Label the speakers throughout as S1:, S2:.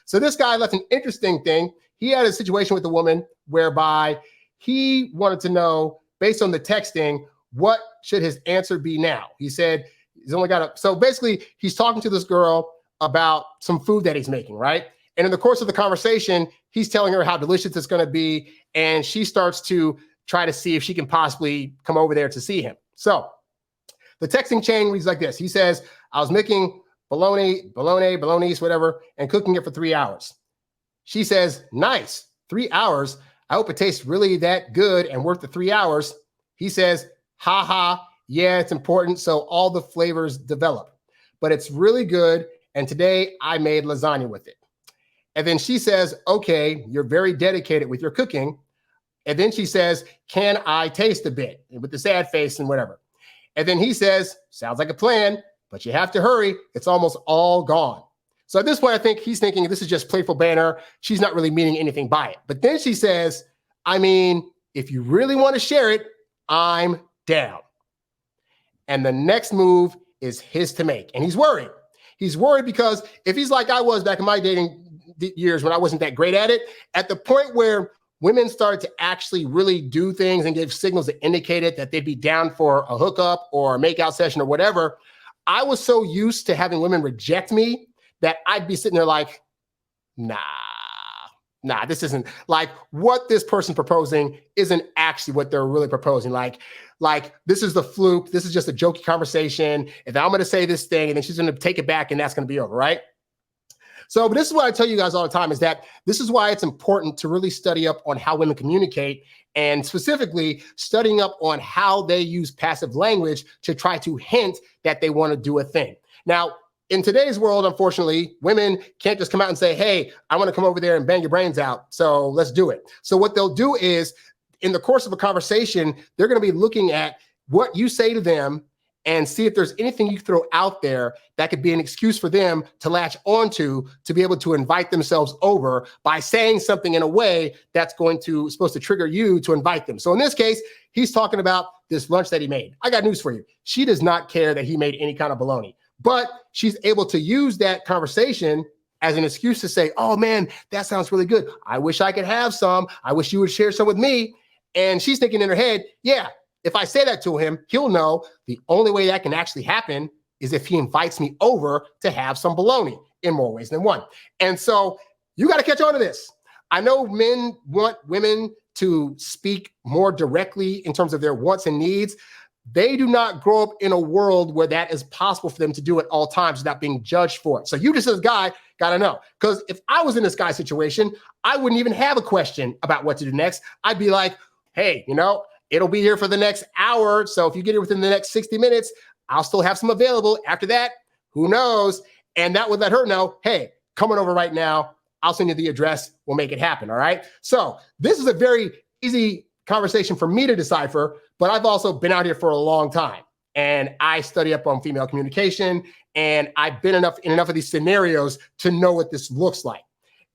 S1: So this guy left an interesting thing. He had a situation with a woman whereby he wanted to know, based on the texting, what should his answer be now? He said he's only got so basically he's talking to this girl about some food that he's making, right? And in the course of the conversation, he's telling her how delicious it's going to be. And she starts to try to see if she can possibly come over there to see him. So the texting chain reads like this. He says, I was making bolognese, whatever, and cooking it for 3 hours. She says, nice, 3 hours. I hope it tastes really that good and worth the 3 hours. He says, ha ha, yeah, it's important so all the flavors develop. But it's really good, and today I made lasagna with it. And then she says, okay, you're very dedicated with your cooking. And then she says, can I taste a bit? With the sad face and whatever. And then he says, sounds like a plan, but you have to hurry. It's almost all gone. So at this point, I think he's thinking this is just playful banter. She's not really meaning anything by it. But then she says, I mean, if you really want to share it, I'm down. And the next move is his to make. And he's worried. He's worried because if he's like I was back in my dating years when I wasn't that great at it, at the point where women started to actually really do things and give signals that indicated that they'd be down for a hookup or a makeout session or whatever, I was so used to having women reject me that I'd be sitting there like, nah, this isn't like what this person proposing isn't actually what they're really proposing. Like this is the fluke. This is just a jokey conversation. If I'm going to say this thing and then she's going to take it back and that's going to be over, right? So, but this is what I tell you guys all the time is that this is why it's important to really study up on how women communicate and specifically studying up on how they use passive language to try to hint that they want to do a thing. Now, in today's world, unfortunately, women can't just come out and say, hey, I want to come over there and bang your brains out. So let's do it. So what they'll do is in the course of a conversation, they're going to be looking at what you say to them and see if there's anything you throw out there that could be an excuse for them to latch onto to be able to invite themselves over by saying something in a way that's supposed to trigger you to invite them. So in this case, he's talking about this lunch that he made. I got news for you. She does not care that he made any kind of bologna, but she's able to use that conversation as an excuse to say, oh man, that sounds really good. I wish I could have some. I wish you would share some with me. And she's thinking in her head, yeah, if I say that to him, he'll know the only way that can actually happen is if he invites me over to have some bologna in more ways than one. And so you got to catch on to this. I know men want women to speak more directly in terms of their wants and needs. They do not grow up in a world where that is possible for them to do at all times without being judged for it. So you just as a guy got to know, because if I was in this guy's situation, I wouldn't even have a question about what to do next. I'd be like, hey, it'll be here for the next hour. So if you get it within the next 60 minutes, I'll still have some available. After that, who knows? And that would let her know, hey, coming over right now. I'll send you the address. We'll make it happen. All right. So this is a very easy conversation for me to decipher, but I've also been out here for a long time and I study up on female communication and I've been in enough of these scenarios to know what this looks like.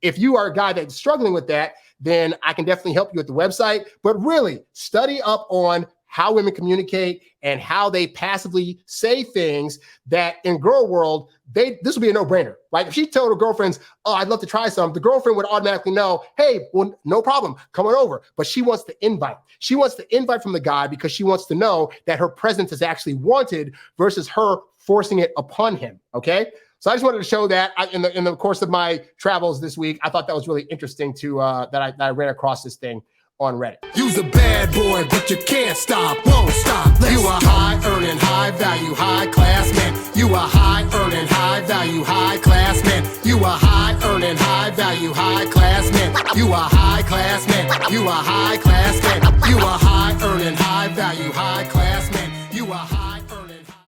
S1: If you are a guy that's struggling with that, then I can definitely help you with the website, but really study up on how women communicate and how they passively say things that in girl world, this would be a no-brainer. Like if she told her girlfriends, oh, I'd love to try some, the girlfriend would automatically know, hey, well, no problem, come on over. But she wants to invite. She wants to invite from the guy because she wants to know that her presence is actually wanted versus her forcing it upon him, okay? So I just wanted to show that in the course of my travels this week. I thought that was really interesting that I ran across this thing on Reddit. You's a bad boy, but you can't stop, won't stop. You a high earning, high value, high class man. You a high earning, high value, high class man. You a high earning, high value, high class man. You a high class man. You a high class man. You a high earning, high value, high class man.